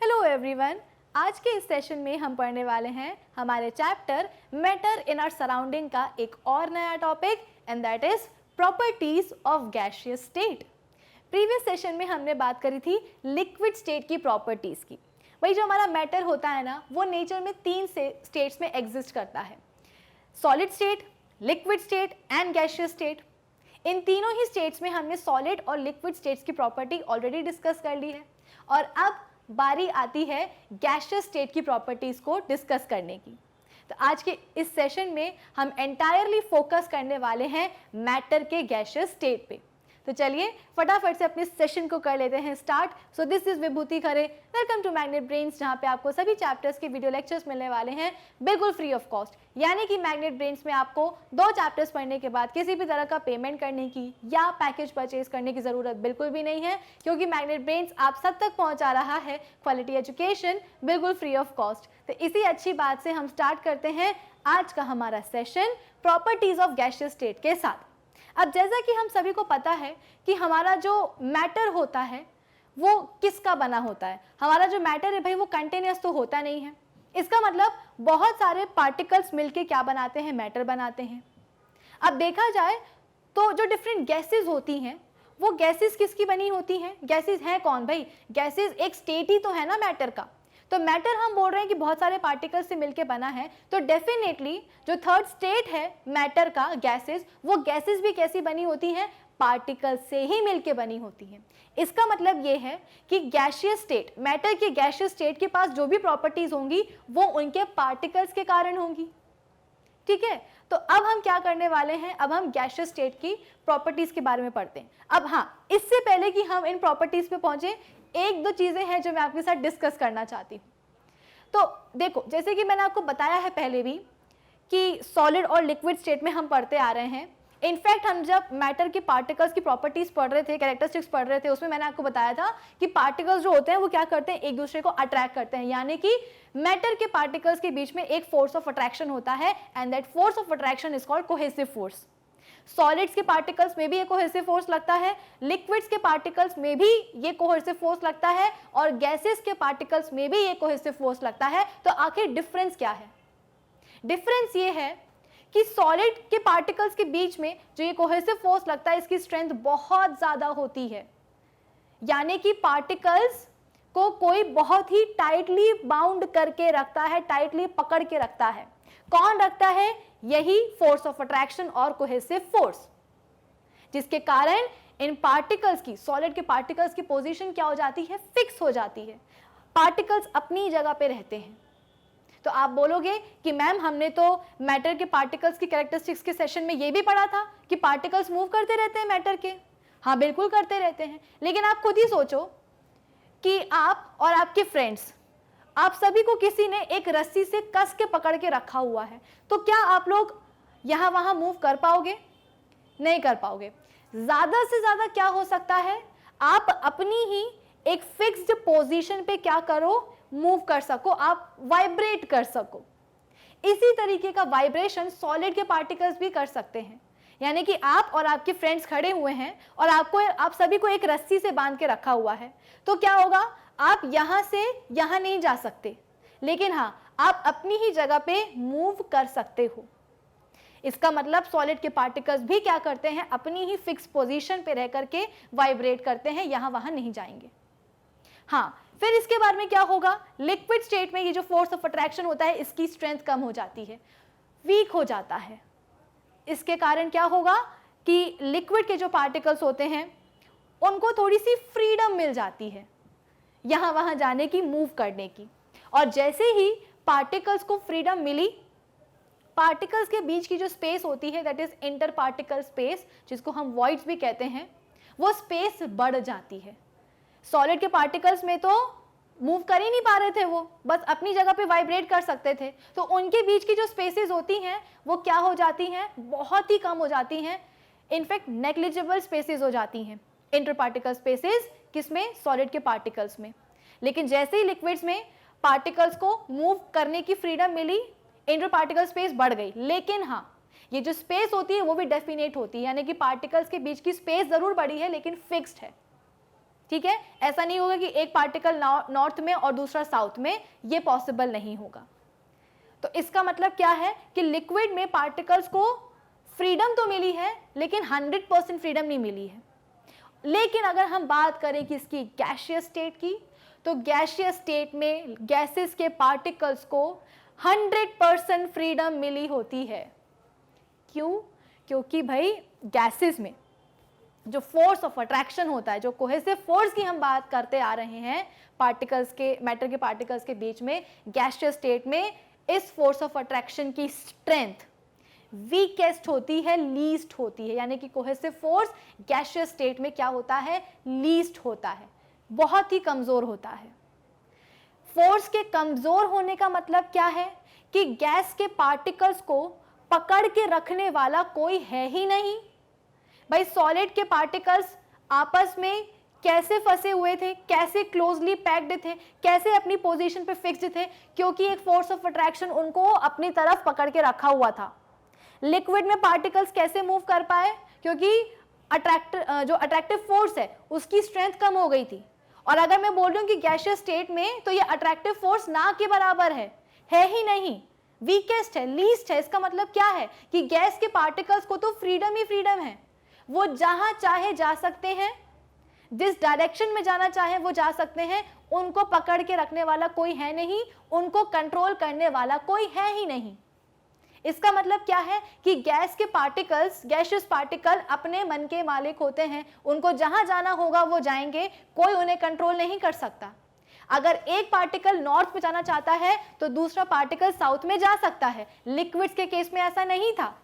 Hello everyone, आज के इस सेशन में हम पढ़ने वाले हैं हमारे chapter matter in our surrounding का एक और नया topic and that is properties of gaseous state. Previous session में हमने बात करी थी लिक्विड स्टेट की प्रॉपर्टीज की। वही जो हमारा मैटर होता है ना, वो नेचर में तीन स्टेट्स में एग्जिस्ट करता है, solid state, liquid state and gaseous state. इन तीनों ही स्टेट्स में हमने सॉलिड और लिक्विड स्टेट्स की प्रॉपर्टी ऑलरेडी डिस्कस कर ली है और अब बारी आती है गैसियस स्टेट की प्रॉपर्टीज को डिस्कस करने की। तो आज के इस सेशन में हम एंटायरली फोकस करने वाले हैं मैटर के गैसियस स्टेट पे। तो चलिए फटाफट से अपने सेशन को कर लेते हैं start. So this is Vibhuti Khare, welcome to Magnet Brains, जहाँ पे आपको सभी चैप्टर्स के वीडियो लेक्चर्स मिलने वाले हैं बिल्कुल फ्री ऑफ कॉस्ट। यानी कि मैग्नेट ब्रेन्स में आपको 2 चैप्टर्स पढ़ने के बाद किसी भी तरह का पेमेंट करने की या पैकेज परचेज करने की ज़रूरत बिल्कुल भी नहीं है, क्योंकि मैग्नेट ब्रेन्स आप सब तक पहुँचा रहा है क्वालिटी एजुकेशन बिल्कुल फ्री ऑफ कॉस्ट। तो इसी अच्छी बात से हम स्टार्ट करते हैं आज का हमारा session properties of gaseous state के साथ। अब जैसा कि हम सभी को पता है कि हमारा जो मैटर होता है वो किसका बना होता है। हमारा जो मैटर है भाई वो कंटिन्यूअस तो होता नहीं है। इसका मतलब बहुत सारे पार्टिकल्स मिलके क्या बनाते हैं, मैटर बनाते हैं। अब देखा जाए तो जो डिफरेंट गैसेस होती हैं वो गैसेस किसकी बनी होती हैं, गैसेस हैं कौन भाई, गैसेस एक स्टेट ही तो है ना मैटर का। तो मैटर हम बोल रहे हैं कि बहुत सारे पार्टिकल्स से मिलके बना है, तो डेफिनेटली जो थर्ड स्टेट है मैटर का गैसेस, वो गैसेस भी कैसी बनी होती हैं, पार्टिकल्स से ही मिलके बनी होती हैं। इसका मतलब ये है कि गैसियस स्टेट, मैटर के गैसियस स्टेट के पास जो भी प्रॉपर्टीज होंगी वो उनके पार्टिकल्स के कारण होंगी। ठीक है, तो अब हम क्या करने वाले हैं, अब हम गैसियस स्टेट की प्रॉपर्टीज के बारे में पढ़ते हैं। अब हाँ, इससे पहले कि हम इन प्रॉपर्टीज पे पहुंचे, 1-2 चीजें हैं जो मैं आपके साथ डिस्कस करना चाहती हूँ। तो देखो, जैसे कि मैंने आपको बताया है पहले भी कि सॉलिड और लिक्विड स्टेट में हम पढ़ते आ रहे हैं। इनफैक्ट हम जब मैटर के पार्टिकल्स की प्रॉपर्टीज पढ़ रहे थे, कैरेक्टरिस्टिक्स पढ़ रहे थे, उसमें मैंने आपको बताया था कि पार्टिकल्स जो होते हैं वो क्या करते हैं, एक दूसरे को अट्रैक्ट करते हैं। यानी कि मैटर के पार्टिकल्स के बीच में एक फोर्स ऑफ अट्रैक्शन होता है and that force of attraction is called cohesive force. Solids के पार्टिकल्स में भी ये कोहेसिव फोर्स लगता है, लिक्विड्स के पार्टिकल्स में भी ये कोहेसिव फोर्स लगता है और गैसेस के पार्टिकल्स में भी ये कोहेसिव फोर्स लगता है। तो आखिर डिफरेंस क्या है? डिफरेंस ये है कि सॉलिड के पार्टिकल्स के बीच में जो ये कोहेसिव फोर्स लगता है इसकी स्ट्रेंथ बहुत ज्यादा होती है। यानी कि पार्टिकल्स को कोई बहुत ही टाइटली बाउंड करके रखता है, टाइटली पकड़ के रखता है। कौन रखता है? यही फोर्स ऑफ अट्रैक्शन और कोहेसिव फोर्स, जिसके कारण इन पार्टिकल्स की, सॉलिड के पार्टिकल्स की पोजीशन क्या हो जाती है, फिक्स हो जाती है। पार्टिकल्स अपनी जगह पे रहते हैं। तो आप बोलोगे कि मैम हमने तो मैटर के पार्टिकल्स की कैरेक्टरिस्टिक्स के सेशन में ये भी पढ़ा था कि पार्टिकल्स मूव करते रहते हैं मैटर के। हाँ बिल्कुल करते रहते हैं, लेकिन आप खुद ही सोचो कि आप और आपके फ्रेंड्स, आप सभी को किसी ने एक रस्सी से कस के पकड़ के रखा हुआ है, तो क्या आप लोग यहाँ वहाँ मूव कर पाओगे? नहीं कर पाओगे। ज़्यादा से ज़्यादा क्या हो सकता है, आप अपनी ही एक फिक्स्ड पोजीशन पे क्या करो, मूव कर सको, आप वाइब्रेट कर सको। इसी तरीके का वाइब्रेशन सॉलिड के पार्टिकल्स भी कर सकते हैं। यानी कि आप और आपके फ्रेंड्स खड़े हुए हैं और आप सभी को एक रस्सी से बांध के रखा हुआ है, तो क्या होगा, आप यहां से यहां नहीं जा सकते, लेकिन हाँ आप अपनी ही जगह पे मूव कर सकते हो। इसका मतलब सॉलिड के पार्टिकल्स भी क्या करते हैं, अपनी ही फिक्स पोजीशन पे रह करके वाइब्रेट करते हैं, यहां वहां नहीं जाएंगे। हाँ, फिर इसके बाद में क्या होगा, लिक्विड स्टेट में ये जो फोर्स ऑफ अट्रैक्शन होता है इसकी स्ट्रेंथ कम हो जाती है, वीक हो जाता है। इसके कारण क्या होगा कि लिक्विड के जो पार्टिकल्स होते हैं उनको थोड़ी सी फ्रीडम मिल जाती है यहां वहां जाने की, मूव करने की। और जैसे ही पार्टिकल्स को फ्रीडम मिली, पार्टिकल्स के बीच की जो स्पेस होती है that is inter particle space, जिसको हम वॉइड्स भी कहते हैं, वो स्पेस बढ़ जाती है। सॉलिड के पार्टिकल्स में तो मूव कर ही नहीं पा रहे थे, वो बस अपनी जगह पे वाइब्रेट कर सकते थे, तो उनके बीच की जो स्पेसेस होती हैं वो क्या हो जाती हैं, बहुत ही कम हो जाती हैं। इनफैक्ट नेग्लिजिबल स्पेसेस हो जाती हैं इंटर पार्टिकल स्पेसेस, किसमें, सॉलिड के पार्टिकल्स में। लेकिन जैसे ही लिक्विड्स में पार्टिकल्स को मूव करने की फ्रीडम मिली, इंटर पार्टिकल स्पेस बढ़ गई। लेकिन हाँ, ये जो स्पेस होती है वो भी डेफिनेट होती है, यानी कि पार्टिकल्स के बीच की स्पेस जरूर बढ़ी है लेकिन फिक्स्ड है। ठीक है, ऐसा नहीं होगा कि एक पार्टिकल नॉर्थ में और दूसरा साउथ में, ये पॉसिबल नहीं होगा। तो इसका मतलब क्या है कि लिक्विड में पार्टिकल्स को फ्रीडम तो मिली है लेकिन 100% फ्रीडम नहीं मिली है। लेकिन अगर हम बात करें कि इसकी गैसियस स्टेट की, तो गैसियस स्टेट में गैसेस के पार्टिकल्स को 100% फ्रीडम मिली होती है। क्यों? क्योंकि भाई गैसेस में जो फोर्स ऑफ अट्रैक्शन होता है, जो कोहेसिव फोर्स की हम बात करते आ रहे हैं पार्टिकल्स के, मैटर के पार्टिकल्स के बीच में, गैसियस स्टेट में इस फोर्स ऑफ अट्रैक्शन की स्ट्रेंथ वीकेस्ट होती है, लीस्ट होती है। यानी कि कोहेसिव फोर्स गैसियस स्टेट में क्या होता है? लीस्ट होता है, बहुत ही कमजोर होता है। फोर्स के कमजोर होने का मतलब क्या है कि गैस के पार्टिकल्स को पकड़ के रखने वाला कोई है ही नहीं। भाई सॉलिड के पार्टिकल्स आपस में कैसे फंसे हुए थे, कैसे क्लोजली पैक्ड थे, कैसे अपनी पोजीशन पे फिक्स्ड थे? क्योंकि एक फोर्स ऑफ अट्रैक्शन उनको अपनी तरफ पकड़ के रखा हुआ था। लिक्विड में पार्टिकल्स कैसे मूव कर पाए? क्योंकि जो अट्रैक्टिव फोर्स है उसकी स्ट्रेंथ कम हो गई थी। और अगर मैं बोल रही हूँ कि गैसियस स्टेट में तो ये अट्रैक्टिव फोर्स ना के बराबर है ही नहीं, वीकेस्ट है, लीस्ट है। इसका मतलब क्या है कि गैस के पार्टिकल्स को तो फ्रीडम ही फ्रीडम है, वो जहां चाहे जा सकते हैं, जिस डायरेक्शन में जाना चाहे वो जा सकते हैं, उनको पकड़ के रखने वाला कोई है नहीं, उनको कंट्रोल करने वाला कोई है ही नहीं। इसका मतलब क्या है कि गैस के पार्टिकल्स, गैसियस पार्टिकल अपने मन के मालिक होते हैं, उनको जहां जाना होगा वो जाएंगे, कोई उन्हें कंट्रोल नहीं कर सकता। अगर एक पार्टिकल नॉर्थ में जाना चाहता है तो दूसरा पार्टिकल साउथ में जा सकता है। लिक्विड्स के केस में ऐसा नहीं था,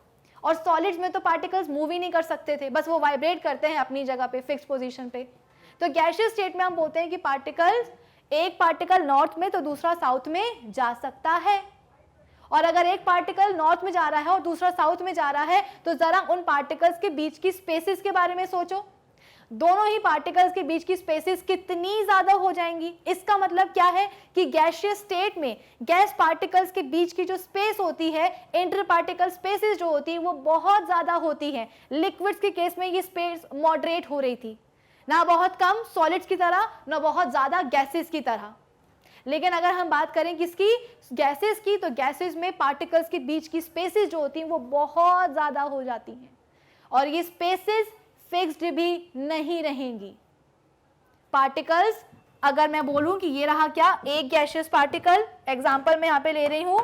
और सॉलिड्स में तो पार्टिकल्स मूव ही नहीं कर सकते थे, बस वो वाइब्रेट करते हैं अपनी जगह पे, फिक्स पोजीशन पे। तो गैसियस स्टेट में हम बोलते हैं कि पार्टिकल्स, एक पार्टिकल नॉर्थ में तो दूसरा साउथ में जा सकता है। और अगर एक पार्टिकल नॉर्थ में जा रहा है और दूसरा साउथ में जा रहा है तो जरा उन पार्टिकल्स के बीच की स्पेसेस के बारे में सोचो, दोनों ही पार्टिकल्स के बीच की स्पेसेस कितनी ज्यादा हो जाएंगी। इसका मतलब क्या है कि गैसियस स्टेट में गैस पार्टिकल्स के बीच की जो स्पेस होती है, इंटर पार्टिकल स्पेसेस जो होती है, वो बहुत ज्यादा होती है। लिक्विड्स के केस में ये स्पेस मॉडरेट हो रही थी, ना बहुत कम सॉलिड्स की तरह, ना बहुत ज्यादा गैसेस की तरह। लेकिन अगर हम बात करें किसकी, गैसेस की, तो गैसेस में पार्टिकल्स के बीच की स्पेसेस जो होती हैं वो बहुत ज्यादा हो जाती हैं, और ये स्पेसेस फिक्स्ड भी नहीं रहेंगी। पार्टिकल्स, अगर मैं बोलूं कि ये रहा क्या, एक गैसियस पार्टिकल, एग्जांपल मैं यहाँ पे ले रही हूं,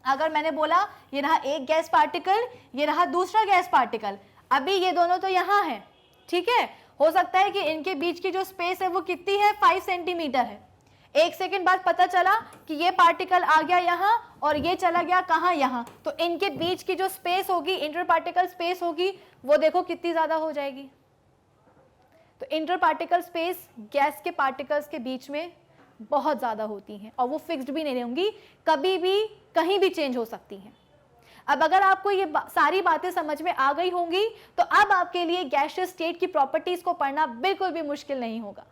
अगर मैंने बोला ये रहा एक गैस पार्टिकल, ये रहा दूसरा गैस पार्टिकल, अभी ये दोनों तो यहाँ हैं, ठीक है। हो सकता है कि इनके बीच की जो स्पेस है वो कितनी है, 5 सेंटीमीटर है। एक सेकंड बाद पता चला कि ये पार्टिकल आ गया यहाँ और ये चला गया कहाँ, यहाँ, तो इनके बीच की जो स्पेस होगी, इंटर पार्टिकल स्पेस होगी, वो देखो कितनी ज्यादा हो जाएगी। तो इंटर पार्टिकल स्पेस गैस के पार्टिकल्स के बीच में बहुत ज्यादा होती हैं, और वो फिक्स्ड भी नहीं होंगी, कभी भी कहीं भी चेंज हो सकती हैं। अब अगर आपको ये सारी बातें समझ में आ गई होंगी तो अब आपके लिए गैसियस स्टेट की प्रॉपर्टीज को पढ़ना बिल्कुल भी मुश्किल नहीं होगा।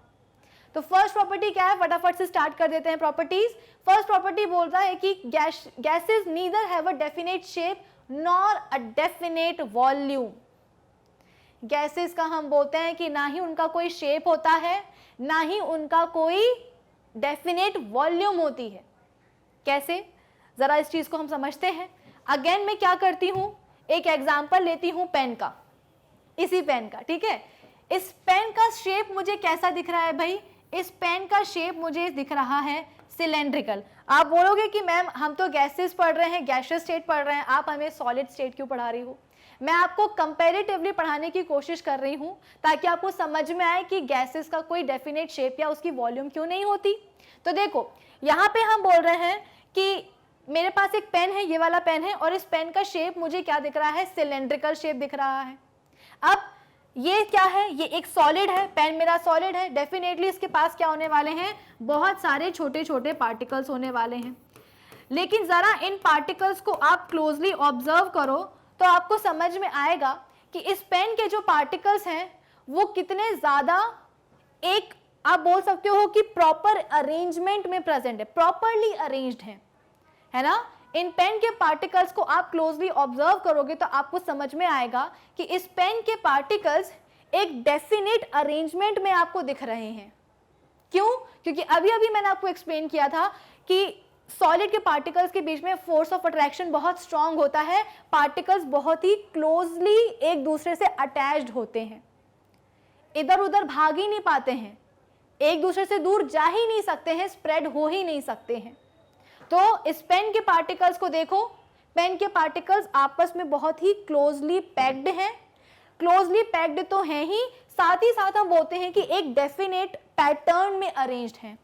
तो फर्स्ट प्रॉपर्टी क्या है, फटाफट से स्टार्ट कर देते हैं प्रॉपर्टीज। फर्स्ट प्रॉपर्टी बोलता है कि gases neither have a definite shape nor a definite volume. Gases का हम बोलते हैं कि ना ही उनका कोई शेप होता है, ना ही उनका कोई डेफिनेट वॉल्यूम होती है। कैसे, जरा इस चीज को हम समझते हैं। अगेन मैं क्या करती हूं, एक एग्जांपल लेती हूं पेन का, इसी पेन का, ठीक है। इस पेन का शेप मुझे कैसा दिख रहा है भाई, इस पेन का शेप मुझे दिख रहा है सिलेंड्रिकल। आप बोलोगे कि मैम हम तो गैसेस पढ़ रहे हैं, गैसियस स्टेट पढ़ रहे हैं, आप हमें सॉलिड स्टेट क्यों पढ़ा रही हो? मैं आपको कंपैरेटिवली पढ़ाने की कोशिश कर रही हूं ताकि आपको समझ में आए कि गैसेस का कोई डेफिनेट शेप या उसकी वॉल्यूम क्यों नहीं होती। तो देखो यहाँ पे हम बोल रहे हैं कि मेरे पास एक पेन है, ये वाला पेन है, और इस पेन का शेप मुझे क्या दिख रहा है, सिलेंड्रिकल शेप दिख रहा है। अब ये क्या है, ये एक सॉलिड है, पेन मेरा सॉलिड है, डेफिनेटली इसके पास क्या होने वाले हैं, बहुत सारे छोटे छोटे पार्टिकल्स होने वाले हैं। लेकिन जरा इन पार्टिकल्स को आप क्लोजली ऑब्जर्व करो तो आपको समझ में आएगा कि इस पेन के जो पार्टिकल्स हैं वो कितने ज्यादा, एक आप बोल सकते हो कि प्रॉपर अरेंजमेंट में प्रेजेंट है, प्रॉपरली अरेंज्ड है ना। इन पेन के पार्टिकल्स को आप क्लोजली ऑब्जर्व करोगे तो आपको समझ में आएगा कि इस पेन के पार्टिकल्स एक डेफिनेट अरेंजमेंट में आपको दिख रहे हैं। क्यों? क्योंकि अभी अभी मैंने आपको एक्सप्लेन किया था कि सॉलिड के पार्टिकल्स के बीच में फोर्स ऑफ अट्रैक्शन बहुत स्ट्रांग होता है, पार्टिकल्स बहुत ही क्लोजली एक दूसरे से अटैच्ड होते हैं, इधर उधर भाग ही नहीं पाते हैं, एक दूसरे से दूर जा ही नहीं सकते हैं, स्प्रेड हो ही नहीं सकते हैं। तो इस पेन के पार्टिकल्स को देखो, पेन के पार्टिकल्स आपस में बहुत ही क्लोजली पैक्ड हैं। क्लोजली पैक्ड तो हैं ही, साथ ही साथ हम बोलते हैं कि एक डेफिनेट पैटर्न में अरेंज्ड हैं।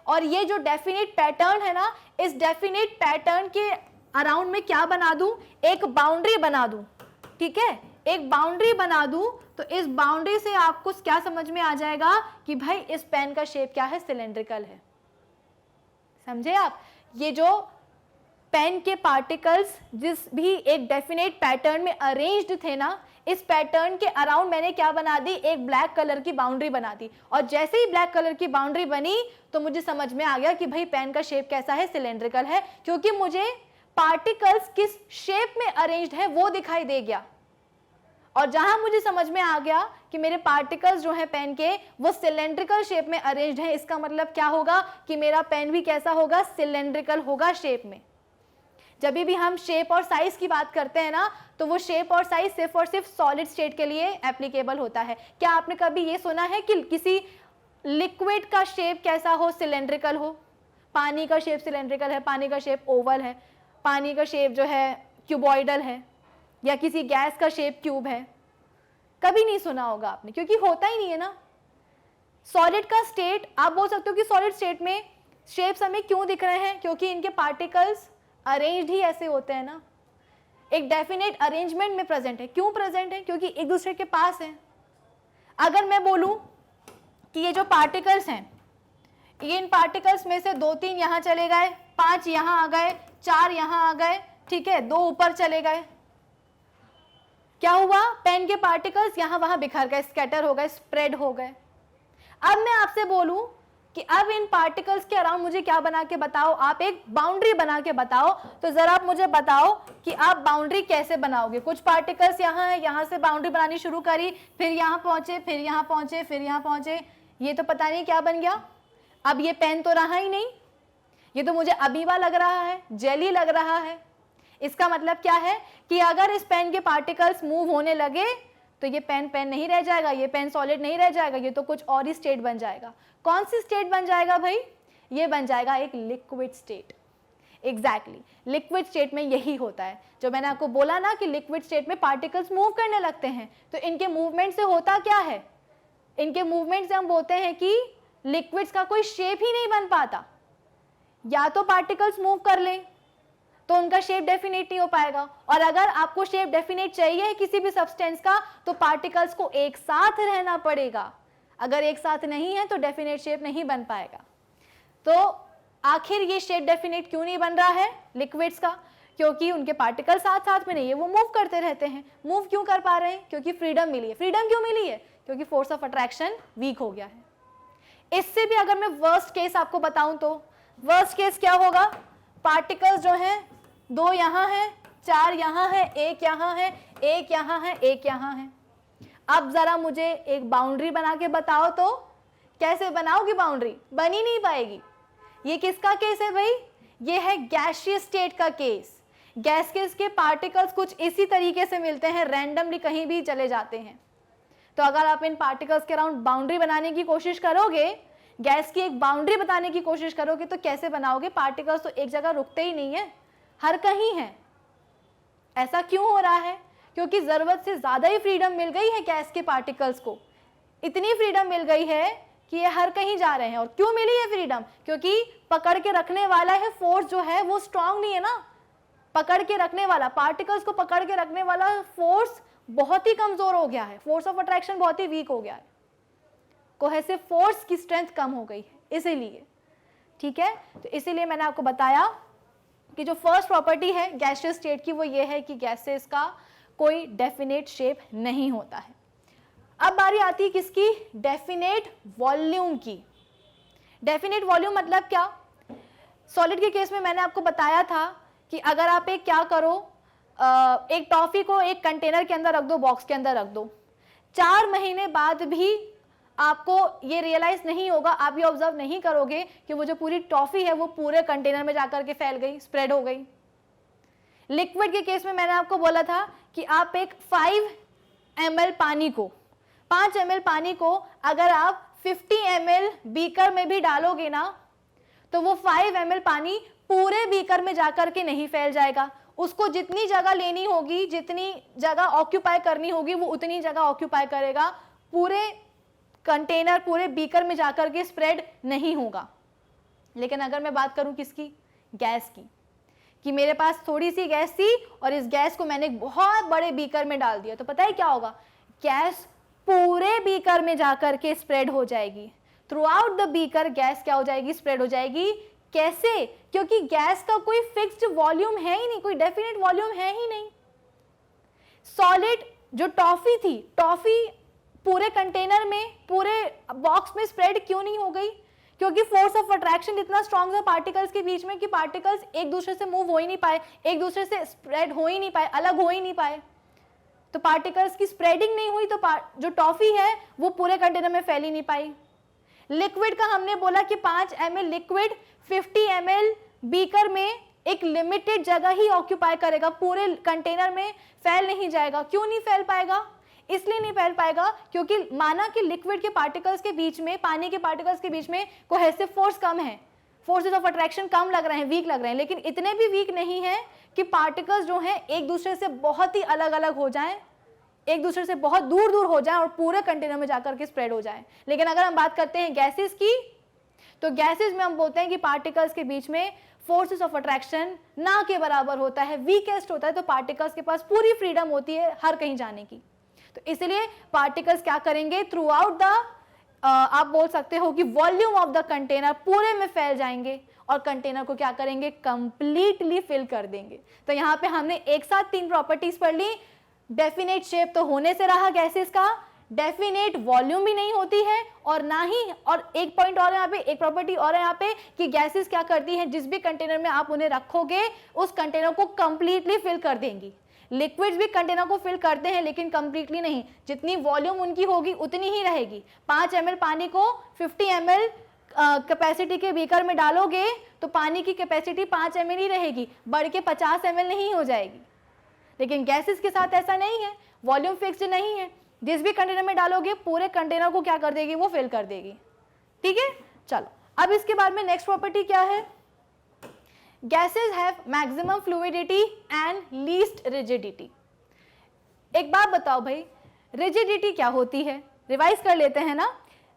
और ये जो डेफिनेट पैटर्न है ना, इस डेफिनेट पैटर्न के अराउंड में क्या बना दूं, एक बाउंड्री बना दूं। ठीक है, एक बाउंड्री बना दूं तो इस बाउंड्री से आपको क्या समझ में आ जाएगा कि भाई इस पेन का शेप क्या है, सिलेंड्रिकल है। समझे आप? ये जो पेन के पार्टिकल्स जिस भी एक डेफिनेट पैटर्न में अरेंज्ड थे ना, इस पैटर्न के अराउंड मैंने क्या बना दी, एक ब्लैक कलर की बाउंड्री बना दी। और जैसे ही ब्लैक कलर की बाउंड्री बनी तो मुझे समझ में आ गया कि भाई पेन का शेप कैसा है, सिलेंड्रिकल है, क्योंकि मुझे पार्टिकल्स किस शेप में अरेंज्ड है वो दिखाई दे गया। और जहां मुझे समझ में आ गया कि मेरे पार्टिकल्स जो है पेन के वो सिलेंड्रिकल शेप में अरेंज्ड है, इसका मतलब क्या होगा कि मेरा पेन भी कैसा होगा, सिलेंड्रिकल होगा शेप में। जब भी हम शेप और साइज की बात करते हैं ना, तो वो शेप और साइज सिर्फ और सिर्फ सॉलिड स्टेट के लिए एप्लीकेबल होता है। क्या आपने कभी ये सुना है कि किसी लिक्विड का शेप कैसा हो, सिलेंड्रिकल हो? पानी का शेप सिलेंड्रिकल है, पानी का शेप ओवल है, पानी का शेप जो है क्यूबॉइडल है, या किसी गैस का शेप क्यूब है? कभी नहीं सुना होगा आपने, क्योंकि होता ही नहीं है ना। सॉलिड का स्टेट, आप बोल सकते हो कि सॉलिड स्टेट में शेप्स हमें क्यों दिख रहे हैं, क्योंकि इनके पार्टिकल्स अरेंज्ड ही ऐसे होते हैं ना, एक डेफिनेट अरेंजमेंट में प्रेजेंट है। क्यों प्रेजेंट है? क्योंकि एक दूसरे के पास है। अगर मैं बोलूं कि ये जो पार्टिकल्स हैं, ये इन पार्टिकल्स में से 2-3 यहां चले गए, 5 यहां आ गए, 4 यहां आ गए, ठीक है, 2 ऊपर चले गए, क्या हुआ? पेन के पार्टिकल्स यहां वहां बिखर गए, स्कैटर हो गए, स्प्रेड हो गए। अब मैं आपसे बोलूं कि अब इन पार्टिकल्स के अराउंड मुझे क्या बना के बताओ, आप एक बाउंड्री बना के बताओ। तो जरा आप मुझे बताओ कि आप बाउंड्री कैसे बनाओगे। कुछ पार्टिकल्स यहाँ है, यहाँ से बाउंड्री बनानी शुरू करी, फिर यहाँ पहुंचे, फिर यहाँ पहुंचे, फिर यहाँ पहुंचे, ये तो पता नहीं क्या बन गया। अब ये पेन तो रहा ही नहीं, ये तो मुझे अमीबा लग रहा है, जेली लग रहा है। इसका मतलब क्या है कि अगर इस पेन के पार्टिकल्स मूव होने लगे तो ये पेन पेन नहीं रह जाएगा, ये पेन सॉलिड नहीं रह जाएगा, ये तो कुछ और ही स्टेट बन जाएगा। कौन सी स्टेट बन जाएगा भाई? ये बन जाएगा एक liquid state. Exactly, liquid state में यही होता है। जो मैंने आपको बोला ना कि लिक्विड स्टेट में पार्टिकल्स मूव करने लगते हैं, तो इनके मूवमेंट से होता क्या है, इनके मूवमेंट से हम बोलते हैं कि लिक्विड्स का कोई शेप ही नहीं बन पाता। या तो पार्टिकल्स मूव कर लें तो उनका शेप डेफिनेट नहीं हो पाएगा, और अगर आपको शेप डेफिनेट चाहिए किसी भी सब्सटेंस का तो पार्टिकल्स को एक साथ रहना पड़ेगा। अगर एक साथ नहीं है तो डेफिनेट शेप नहीं बन पाएगा। तो आखिर ये शेप डेफिनेट क्यों नहीं बन रहा है लिक्विड्स का? क्योंकि उनके पार्टिकल साथ साथ में नहीं है, वो मूव करते रहते हैं। मूव क्यों कर पा रहे हैं? क्योंकि फ्रीडम मिली है। फ्रीडम क्यों मिली है? क्योंकि फोर्स ऑफ अट्रैक्शन वीक हो गया है। इससे भी अगर मैं वर्स्ट केस आपको बताऊं तो वर्स्ट केस क्या होगा? पार्टिकल्स जो है 2 यहाँ है, 4 यहाँ है, 1 यहाँ है, 1 यहाँ है, 1 यहाँ है। अब जरा मुझे एक बाउंड्री बना के बताओ तो कैसे बनाओगी बाउंड्री? बन ही नहीं पाएगी। ये किसका केस है भाई? ये है गैसियस स्टेट का केस। गैस के पार्टिकल्स कुछ इसी तरीके से मिलते हैं, रैंडमली कहीं भी चले जाते हैं। तो अगर आप इन पार्टिकल्स के अराउंड बाउंड्री बनाने की कोशिश करोगे, गैस की एक बाउंड्री बताने की कोशिश करोगे, तो कैसे बनाओगे? पार्टिकल्स तो एक जगह रुकते ही नहीं है, हर कहीं है। ऐसा क्यों हो रहा है? क्योंकि जरूरत से ज्यादा ही फ्रीडम मिल गई है गैस के पार्टिकल्स को। इतनी फ्रीडम मिल गई है कि ये हर कहीं जा रहे हैं। और क्यों मिली है फ्रीडम? क्योंकि पकड़ के रखने वाला है फोर्स जो है वो स्ट्रांग नहीं है ना। पकड़ के रखने वाला, पार्टिकल्स को पकड़ के रखने वाला फोर्स बहुत ही कमजोर हो गया है, फोर्स ऑफ अट्रैक्शन बहुत ही वीक हो गया है, कोहेसिव फोर्स की स्ट्रेंथ कम हो गई है इसीलिए। ठीक है, तो इसीलिए मैंने आपको बताया कि जो फर्स्ट प्रॉपर्टी है गैसियस स्टेट की वो ये है कि गैसेस का कोई डेफिनेट शेप नहीं होता है। अब बारी आती है किसकी? डेफिनेट वॉल्यूम की। डेफिनेट वॉल्यूम मतलब क्या? सॉलिड के केस में मैंने आपको बताया था कि अगर आप एक क्या करो, एक टॉफी को एक कंटेनर के अंदर रख दो, बॉक्स के अंदर रख दो, 4 महीने बाद भी आपको ये रियलाइज नहीं होगा, आप ये ऑब्जर्व नहीं करोगे कि वो जो पूरी टॉफी है वो पूरे कंटेनर में जाकर के फैल गई, स्प्रेड हो गई। लिक्विड के केस में मैंने आपको बोला था कि आप एक 5 ml पानी को, 5 ml पानी को अगर आप 50 ml बीकर में भी डालोगे ना, तो वो 5 ml पानी पूरे बीकर में जाकर के नहीं फैल जाएगा। उसको जितनी जगह लेनी होगी, जितनी जगह ऑक्यूपाई करनी होगी, वो उतनी जगह ऑक्यूपाई करेगा, पूरे कंटेनर, पूरे बीकर में जाकर के स्प्रेड नहीं होगा। लेकिन अगर मैं बात करूं किसकी, गैस की, कि मेरे पास थोड़ी सी गैस थी और इस गैस को मैंने एक बहुत बड़े बीकर में डाल दिया, तो पता है क्या होगा, गैस पूरे बीकर में जाकर के स्प्रेड हो जाएगी। Through out the beaker gas क्या हो जाएगी, स्प्रेड हो जाएगी। कैसे? क्योंकि गैस का कोई फिक्स्ड वॉल्यूम है ही नहीं, कोई डेफिनेट वॉल्यूम है ही नहीं। सॉलिड जो टॉफी थी, टॉफी पूरे कंटेनर में, पूरे बॉक्स में स्प्रेड क्यों नहीं हो गई? क्योंकि फोर्स ऑफ अट्रैक्शन इतना स्ट्रांग था पार्टिकल्स के बीच में कि पार्टिकल्स एक दूसरे से मूव हो ही नहीं पाए, एक दूसरे से स्प्रेड हो ही नहीं पाए, अलग हो ही नहीं पाए। तो पार्टिकल्स की स्प्रेडिंग नहीं हुई, तो जो टॉफी है वो पूरे कंटेनर में फैल ही नहीं पाई। लिक्विड का हमने बोला कि 5 ml लिक्विड 50 ml बीकर में एक लिमिटेड जगह ही ऑक्यूपाई करेगा, पूरे कंटेनर में फैल नहीं जाएगा। क्यों नहीं फैल पाएगा? इसलिए नहीं फैल पाएगा क्योंकि माना कि लिक्विड के पार्टिकल्स के बीच में, पानी के पार्टिकल्स के बीच में कोहेसिव फोर्स कम है, फोर्सेस ऑफ अट्रैक्शन कम लग रहे हैं, वीक लग रहे हैं, लेकिन इतने भी वीक नहीं है कि पार्टिकल्स जो हैं एक दूसरे से बहुत ही अलग अलग हो जाएं, एक दूसरे से बहुत दूर दूर हो जाएं और पूरे कंटेनर में जाकर के स्प्रेड हो जाएं। लेकिन अगर हम बात करते हैं गैसेस की, तो गैसेस में हम बोलते हैं कि पार्टिकल्स के बीच में फोर्सेस ऑफ अट्रैक्शन ना के बराबर होता है, वीकेस्ट होता है, तो पार्टिकल्स के पास पूरी फ्रीडम होती है हर कहीं जाने की। तो इसलिए पार्टिकल्स क्या करेंगे, थ्रू आउट द आप बोल सकते हो कि वॉल्यूम ऑफ द कंटेनर पूरे में फैल जाएंगे और कंटेनर को क्या करेंगे, कंप्लीटली फिल कर देंगे। तो यहाँ पे हमने एक साथ 3 प्रॉपर्टीज पढ़ ली। डेफिनेट शेप तो होने से रहा गैसेस का, डेफिनेट वॉल्यूम भी नहीं होती है, और ना ही, और एक पॉइंट और यहाँ पे, एक प्रॉपर्टी और है यहाँ पे कि गैसेस क्या करती हैं, जिस भी कंटेनर में आप उन्हें रखोगे उस कंटेनर को कंप्लीटली फिल कर देंगी। लिक्विड्स भी कंटेनर को फिल करते हैं लेकिन कंप्लीटली नहीं, जितनी वॉल्यूम उनकी होगी उतनी ही रहेगी। 5 ml पानी को 50 ml कैपेसिटी के बीकर में डालोगे तो पानी की कैपेसिटी 5 ml ही रहेगी, बढ़ के 50 ml नहीं हो जाएगी। लेकिन गैसेस के साथ ऐसा नहीं है, वॉल्यूम फिक्स्ड नहीं है, जिस भी कंटेनर में डालोगे पूरे कंटेनर को क्या कर देगी, वो फिल कर देगी। ठीक है, चलो अब इसके बाद में नेक्स्ट प्रॉपर्टी क्या है, gases have maximum fluidity and least rigidity. एक बात बताओ भाई, रिजिडिटी क्या होती है, रिवाइज कर लेते हैं ना।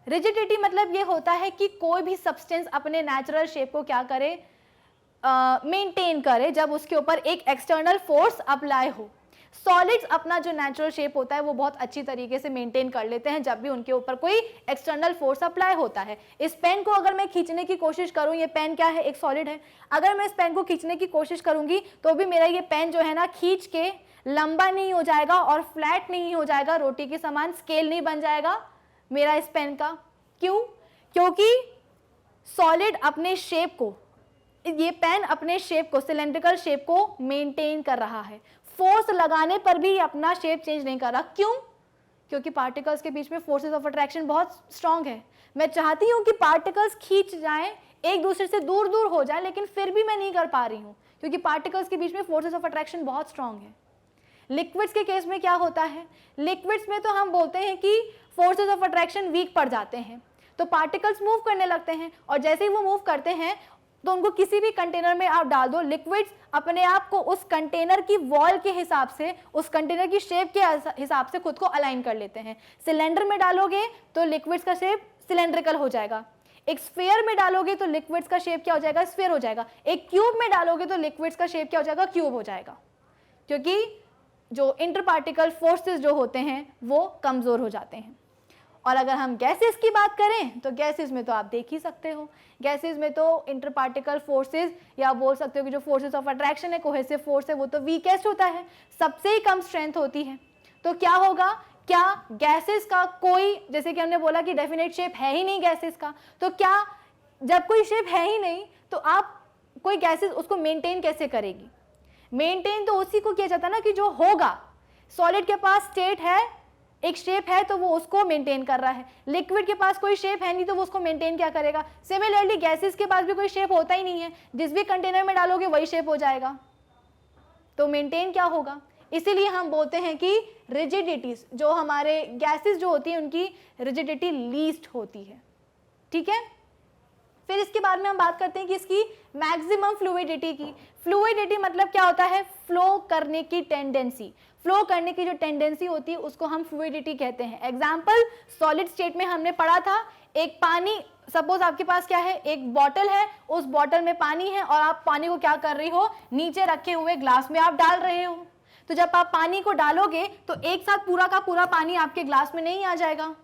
रिजिडिटी मतलब ये होता है कि कोई भी सब्सटेंस अपने नेचुरल शेप को क्या करे, मेंटेन करे जब उसके ऊपर एक एक्सटर्नल फोर्स अप्लाई हो। सॉलिड्स अपना जो नेचुरल शेप होता है वो बहुत अच्छी तरीके से मेंटेन कर लेते हैं जब भी उनके ऊपर कोई एक्सटर्नल फोर्स अप्लाई होता है। इस पेन को अगर मैं खींचने की कोशिश करूं, ये पेन क्या है, एक सॉलिड है, अगर मैं इस पेन को खींचने की कोशिश करूंगी तो भी मेरा ये पेन जो है ना खींच के लंबा नहीं हो जाएगा और फ्लैट नहीं हो जाएगा, रोटी के समान स्केल नहीं बन जाएगा मेरा इस पेन का। क्यों? क्योंकि सॉलिड अपने शेप को, ये पेन अपने शेप को, सिलेंड्रिकल शेप को मेंटेन कर रहा है, फोर्स लगाने पर भी अपना शेप चेंज नहीं कर रहा। क्यों? क्योंकि पार्टिकल्स के बीच में फोर्सेस ऑफ अट्रैक्शन बहुत स्ट्रांग है। मैं चाहती हूं कि पार्टिकल्स खींच जाएं, एक दूसरे से दूर दूर हो जाएं, लेकिन फिर भी मैं नहीं कर पा रही हूं क्योंकि पार्टिकल्स के बीच में फोर्सेस ऑफ अट्रैक्शन बहुत स्ट्रांग है। लिक्विड्स के केस में क्या होता है, लिक्विड्स में तो हम बोलते हैं कि फोर्सेस ऑफ अट्रैक्शन वीक पड़ जाते हैं, तो पार्टिकल्स मूव करने लगते हैं, और जैसे ही वो मूव करते हैं तो उनको किसी भी कंटेनर में आप डाल दो, लिक्विड्स अपने आप को उस कंटेनर की वॉल के हिसाब से, उस कंटेनर की शेप के हिसाब से खुद को अलाइन कर लेते हैं। सिलेंडर में डालोगे तो लिक्विड्स का शेप सिलेंड्रिकल हो जाएगा, एक स्फीयर में डालोगे तो लिक्विड्स का शेप क्या हो जाएगा, स्फीयर हो जाएगा, एक क्यूब में डालोगे तो लिक्विड्स का शेप क्या हो जाएगा, क्यूब हो जाएगा, क्योंकि जो इंटर पार्टिकल फोर्सेस जो होते हैं वो कमजोर हो जाते हैं। और अगर हम गैसेस की बात करें तो गैसेस में तो आप देख ही सकते हो, गैसेस में तो इंटर पार्टिकल फोर्सेस, या बोल सकते हो कि जो फोर्सेस ऑफ अट्रैक्शन है, कोहेसिव फोर्स है, वो तो वीकेस्ट होता है, सबसे ही कम स्ट्रेंथ होती है। तो क्या होगा, क्या गैसेस का कोई, जैसे कि हमने बोला कि डेफिनेट शेप है ही नहीं गैसेस का, तो क्या जब कोई शेप है ही नहीं तो आप कोई गैसेस उसको मेंटेन कैसे करेगी? मेंटेन तो उसी को किया जाता है ना कि जो होगा, सॉलिड के पास स्टेट है एक शेप है तो वो उसको मेंटेन कर रहा है, लिक्विड के पास कोई शेप है नहीं तो वो उसको मेंटेन क्या करेगा। सिमिलरली गैसेस के पास भी कोई शेप होता ही नहीं है, जिस भी कंटेनर में डालोगे वही शेप हो जाएगा, तो मेंटेन क्या होगा। इसीलिए हम बोलते हैं कि रिजिडिटी, जो हमारे गैसेस जो होती है उनकी रिजिडिटी लीस्ट होती है, ठीक है। फिर इसके बाद में हम बात करते हैं कि इसकी मैक्सिमम फ्लूइडिटी की। फ्लूइडिटी मतलब क्या होता है, फ्लो करने की टेंडेंसी, फ्लो करने की जो टेंडेंसी होती है उसको हम फ्लूइडिटी कहते हैं। एग्जाम्पल, सॉलिड स्टेट में हमने पढ़ा था, एक पानी, सपोज आपके पास क्या है, एक बॉटल है, उस बॉटल में पानी है और आप पानी को क्या कर रही हो, नीचे रखे हुए ग्लास में आप डाल रहे हो। तो जब आप पानी को डालोगे तो एक साथ पूरा का पूरा पानी आपके ग्लास में नहीं आ जाएगा,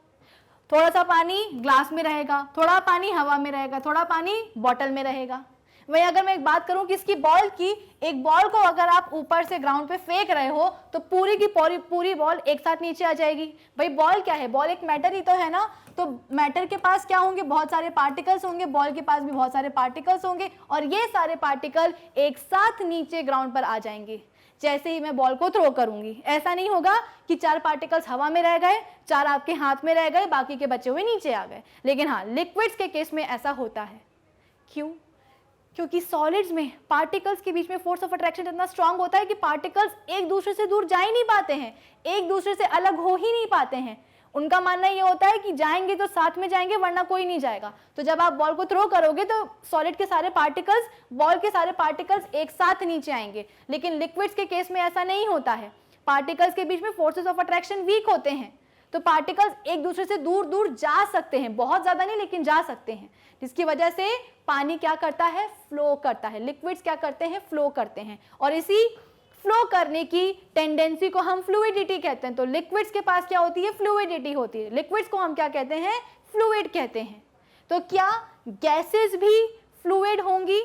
थोड़ा सा पानी ग्लास में रहेगा, थोड़ा पानी हवा में रहेगा, थोड़ा पानी बॉटल में रहेगा। वही अगर मैं एक बात करूं कि इसकी बॉल की, एक बॉल को अगर आप ऊपर से ग्राउंड पे फेंक रहे हो तो पूरी की पूरी बॉल एक साथ नीचे आ जाएगी। भाई बॉल क्या है, बॉल एक मैटर ही तो है ना, तो मैटर के पास क्या होंगे, बहुत सारे पार्टिकल्स होंगे, बॉल के पास भी बहुत सारे पार्टिकल्स होंगे और ये सारे पार्टिकल एक साथ नीचे ग्राउंड पर आ जाएंगे जैसे ही मैं बॉल को थ्रो करूंगी। ऐसा नहीं होगा कि 4 पार्टिकल्स हवा में रह गए, 4 आपके हाथ में रह गए, बाकी के बचे हुए नीचे आ गए। लेकिन हाँ, लिक्विड्स के केस में ऐसा होता है। क्यों? क्योंकि सॉलिड्स में पार्टिकल्स के बीच में फोर्स ऑफ अट्रैक्शन इतना स्ट्रांग होता है कि पार्टिकल्स एक दूसरे से दूर जा ही नहीं पाते हैं, एक दूसरे से अलग हो ही नहीं पाते हैं। उनका मानना ये होता है कि जाएंगे तो साथ में जाएंगे वरना कोई नहीं जाएगा। तो जब आप बॉल को थ्रो करोगे तो सॉलिड के सारे पार्टिकल्स, बॉल के सारे पार्टिकल्स एक साथ नीचे आएंगे। लेकिन लिक्विड्स के केस में ऐसा नहीं होता है, पार्टिकल्स के बीच में फोर्सेस ऑफ अट्रैक्शन वीक होते हैं, तो पार्टिकल्स एक दूसरे से दूर दूर जा सकते हैं, बहुत ज्यादा नहीं लेकिन जा सकते हैं, जिसकी वजह से पानी क्या करता है, फ्लो करता है। लिक्विड्स क्या करते हैं, फ्लो करते हैं, और इसी फ्लो करने की टेंडेंसी को हम फ्लूइडिटी कहते हैं। तो लिक्विड्स के पास क्या होती है, फ्लूइडिटी होती है। लिक्विड्स को हम क्या कहते हैं, फ्लूइड कहते हैं। तो क्या गैसेस भी फ्लूइड होंगी?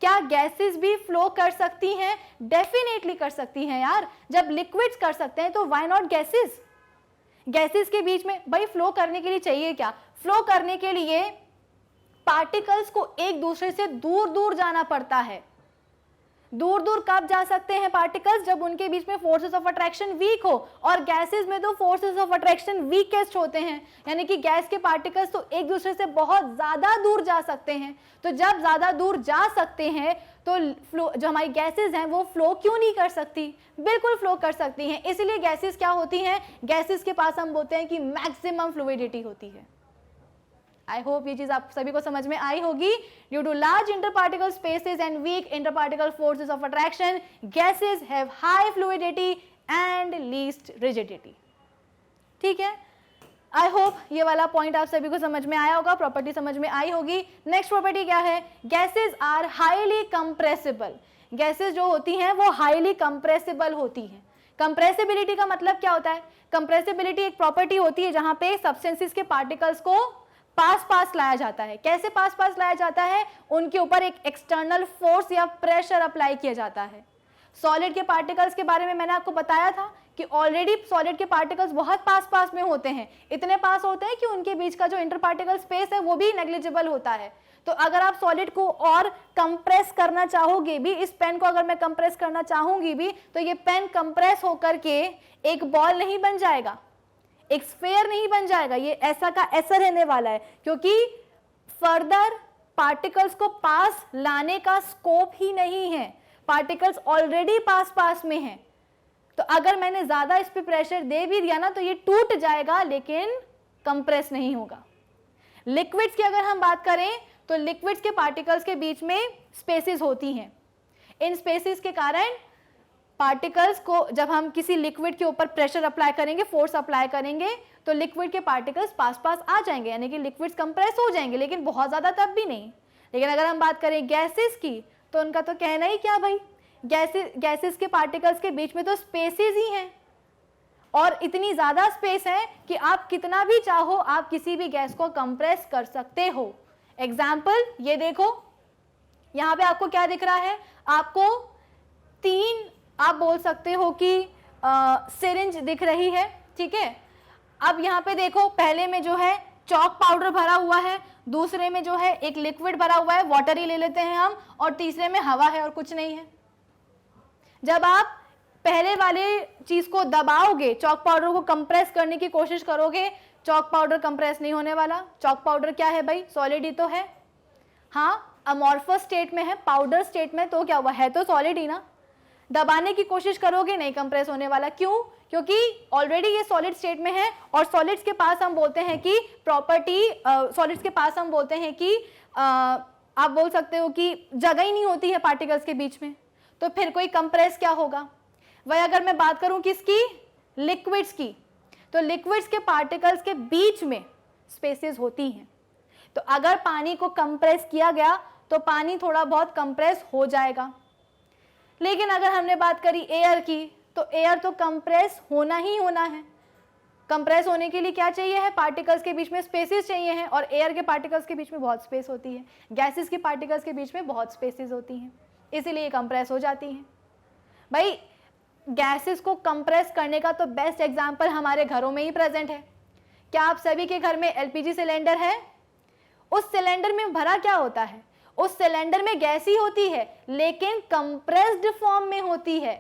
क्या गैसेस भी फ्लो कर सकती हैं? डेफिनेटली कर सकती हैं यार। जब लिक्विड्स कर सकते हैं तो व्हाई नॉट गैसेस? गैसेस के बीच में भाई फ्लो करने के लिए चाहिए क्या, फ्लो करने के लिए पार्टिकल्स को एक दूसरे से दूर दूर जाना पड़ता है। दूर दूर कब जा सकते हैं पार्टिकल्स, जब उनके बीच में फोर्सेस ऑफ अट्रैक्शन वीक हो, और गैसेस में तो फोर्सेस ऑफ अट्रैक्शन वीकेस्ट होते हैं, यानी कि गैस के पार्टिकल्स तो एक दूसरे से बहुत ज्यादा दूर जा सकते हैं। तो जब ज्यादा दूर जा सकते हैं तो फ्लो, जो हमारी गैसेस हैं वो फ्लो क्यों नहीं कर सकती, बिल्कुल फ्लो कर सकती हैं। इसलिए गैसेस क्या होती हैं, गैसेस के पास हम बोलते हैं कि मैक्सिमम फ्लूइडिटी होती है। आई होप ये चीज आप सभी को समझ में आई होगी। Due to large interparticle spaces and weak interparticle forces of attraction, gases have high fluidity and least rigidity. ठीक है, आई होप ये वाला पॉइंट आप सभी को समझ में आया होगा, प्रॉपर्टी समझ में आई होगी। नेक्स्ट प्रॉपर्टी क्या है, gases are highly compressible. Gases जो होती हैं वो हाईली कंप्रेसिबल होती हैं। कंप्रेसिबिलिटी का मतलब क्या होता है, कंप्रेसिबिलिटी एक प्रॉपर्टी होती है जहां पे सब्सटेंसेस के पार्टिकल्स को पास पास लाया जाता है। कैसे पास पास लाया जाता है, उनके ऊपर एक एक्सटर्नल फोर्स या प्रेशर अप्लाई किया जाता है। सॉलिड के पार्टिकल्स के बारे में मैंने आपको बताया था कि ऑलरेडी सॉलिड के पार्टिकल्स बहुत पास पास में होते हैं, इतने पास होते हैं कि उनके बीच का जो इंटरपार्टिकल स्पेस है वो भी नेग्लिजिबल होता है। तो अगर आप सॉलिड को और कंप्रेस करना चाहोगे भी, इस पेन को अगर मैं कंप्रेस करना चाहूंगी भी, तो ये पेन कंप्रेस होकर के एक बॉल नहीं बन जाएगा, एक स्फीयर नहीं बन जाएगा, ये ऐसा का ऐसा रहने वाला है, क्योंकि फर्दर पार्टिकल्स को पास लाने का स्कोप ही नहीं है, पार्टिकल्स ऑलरेडी पास पास में हैं। तो अगर मैंने ज्यादा इस पे प्रेशर दे भी दिया ना तो ये टूट जाएगा लेकिन कंप्रेस नहीं होगा। लिक्विड्स की अगर हम बात करें तो लिक्विड्स के पार्टिकल्स के बीच में स्पेसेस होती हैं। इन स्पेसेस के कारण पार्टिकल्स को जब हम किसी लिक्विड के ऊपर प्रेशर अप्लाई करेंगे, फोर्स अप्लाई करेंगे, तो लिक्विड के पार्टिकल्स पास पास आ जाएंगे, यानी कि लिक्विड्स कंप्रेस हो जाएंगे, लेकिन बहुत ज्यादा तब भी नहीं। लेकिन अगर हम बात करें गैसेस की तो उनका तो कहना ही क्या भाई, गैसेस के पार्टिकल्स के बीच में तो स्पेसेस ही हैं, और इतनी ज्यादा स्पेस है कि आप कितना भी चाहो आप किसी भी गैस को कंप्रेस कर सकते हो। एग्जाम्पल ये देखो, यहां पे आपको क्या दिख रहा है, आपको 3 आप बोल सकते हो कि सिरिंज दिख रही है, ठीक है। अब यहाँ पे देखो, पहले में जो है चॉक पाउडर भरा हुआ है, दूसरे में जो है एक लिक्विड भरा हुआ है, वाटर ही ले लेते हैं हम, और तीसरे में हवा है और कुछ नहीं है। जब आप पहले वाले चीज को दबाओगे, चॉक पाउडर को कंप्रेस करने की कोशिश करोगे, चॉक पाउडर कंप्रेस नहीं होने वाला। चॉक पाउडर क्या है भाई, सॉलिड ही तो है। हाँ, अमॉर्फस स्टेट में है, पाउडर स्टेट में तो क्या हुआ, है तो सॉलिड ही ना। दबाने की कोशिश करोगे, नहीं कंप्रेस होने वाला। क्यों? क्योंकि ऑलरेडी ये सॉलिड स्टेट में है, और सॉलिड्स के पास हम बोलते हैं कि प्रॉपर्टी, सॉलिड्स के पास हम बोलते हैं कि आप बोल सकते हो कि जगह ही नहीं होती है पार्टिकल्स के बीच में, तो फिर कोई कंप्रेस क्या होगा। वही अगर मैं बात करूं किसकी, लिक्विड्स की, तो लिक्विड्स के पार्टिकल्स के बीच में स्पेसेस होती हैं, तो अगर पानी को कंप्रेस किया गया तो पानी थोड़ा बहुत कंप्रेस हो जाएगा। लेकिन अगर हमने बात करी एयर की, तो एयर तो कंप्रेस होना ही होना है। कंप्रेस होने के लिए क्या चाहिए है, पार्टिकल्स के बीच में स्पेसेस चाहिए हैं, और एयर के पार्टिकल्स के बीच में बहुत स्पेस होती है, गैसेस के पार्टिकल्स के बीच में बहुत स्पेसेस होती हैं, इसीलिए कंप्रेस हो जाती हैं। भाई गैसेस को कंप्रेस करने का तो बेस्ट एग्जांपल हमारे घरों में ही प्रेजेंट है। क्या आप सभी के घर में एलपीजी सिलेंडर है? उस सिलेंडर में भरा क्या होता है, उस सिलेंडर में गैस ही होती है, लेकिन कंप्रेस्ड फॉर्म में होती है।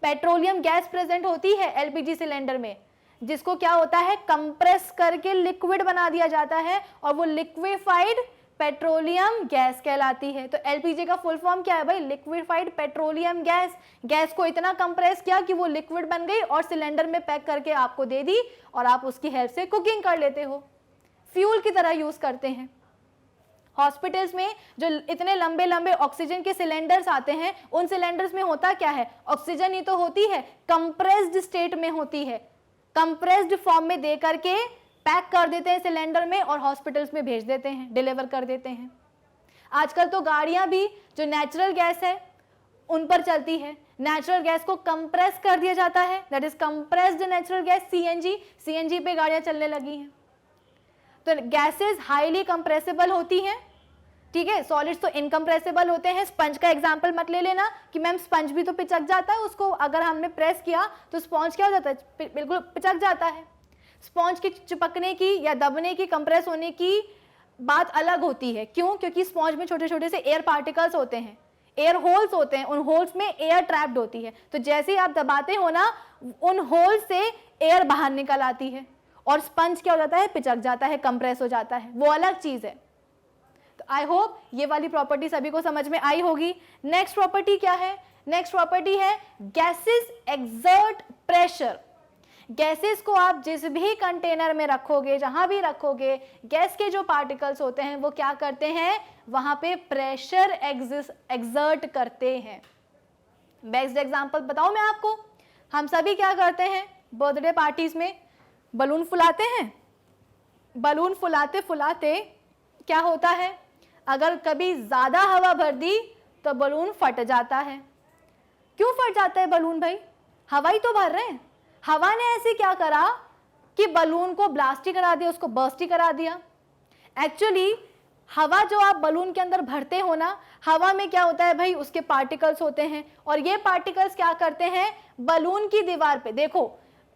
पेट्रोलियम गैस प्रेजेंट होती है एलपीजी सिलेंडर में, जिसको क्या होता है, कंप्रेस करके लिक्विड बना दिया जाता है, और वो लिक्विफाइड पेट्रोलियम गैस कहलाती है। तो एलपीजी का फुल फॉर्म क्या है भाई, लिक्विफाइड पेट्रोलियम गैस। गैस को इतना कंप्रेस किया कि वो लिक्विड बन गई और सिलेंडर में पैक करके आपको दे दी, और आप उसकी हेल्प से कुकिंग कर लेते हो, फ्यूल की तरह यूज करते हैं। हॉस्पिटल्स में जो इतने लंबे लंबे ऑक्सीजन के सिलेंडर्स आते हैं, उन सिलेंडर्स में होता क्या है, ऑक्सीजन ही तो होती है, कंप्रेस्ड स्टेट में होती है, कंप्रेस्ड फॉर्म में दे करके पैक कर देते हैं सिलेंडर में और हॉस्पिटल्स में भेज देते हैं, डिलीवर कर देते हैं। आजकल तो गाड़ियां भी जो नेचुरल गैस है उन पर चलती है, नेचुरल गैस को कंप्रेस कर दिया जाता है, that is compressed natural gas, CNG पे गाड़ियां चलने लगी हैं। तो गैसेस हाईली कंप्रेसिबल होती हैं, ठीक है। सॉलिड्स तो इनकंप्रेसिबल होते हैं। स्पंज का एग्जांपल मत ले लेना कि मैम स्पंज भी तो पिचक जाता है, उसको अगर हमने प्रेस किया तो स्पॉन्ज क्या हो जाता है, बिल्कुल पिचक जाता है। स्पॉन्ज के चिपकने की या दबने की, कंप्रेस होने की बात अलग होती है। क्यों? क्योंकि स्पॉन्ज में छोटे छोटे से एयर पार्टिकल्स होते हैं, एयर होल्स होते हैं, उन होल्स में एयर ट्रैप्ड होती है, तो जैसे ही आप दबाते हो ना, उन होल से एयर बाहर निकल आती है, और स्पंज क्या हो जाता है, पिचक जाता है, कंप्रेस हो जाता है, वो अलग चीज है। तो आई होप ये वाली प्रॉपर्टी सभी को समझ में आई होगी। नेक्स्ट प्रॉपर्टी क्या है? नेक्स्ट प्रॉपर्टी है गैसेस एक्सर्ट प्रेशर। गैसेस को आप जिस भी कंटेनर में रखोगे, जहां भी रखोगे, गैस के जो पार्टिकल्स होते हैं वो क्या करते हैं, वहां पे प्रेशर एक्सर्ट करते हैं। बेस्ट एग्जांपल बताऊं मैं आपको, हम सभी क्या करते हैं, बर्थडे पार्टीज में बलून फुलाते हैं। बलून फुलाते फुलाते क्या होता है, अगर कभी ज्यादा हवा भर दी तो बलून फट जाता है। क्यों फट जाता है बलून भाई? हवा ही तो भर रहे हैं। हवा ने ऐसे क्या करा कि बलून को ब्लास्ट ही करा दिया, उसको बर्स्ट ही करा दिया। एक्चुअली हवा जो आप बलून के अंदर भरते हो ना, हवा में क्या होता है भाई, उसके पार्टिकल्स होते हैं, और ये पार्टिकल्स क्या करते हैं, बलून की दीवार पे, देखो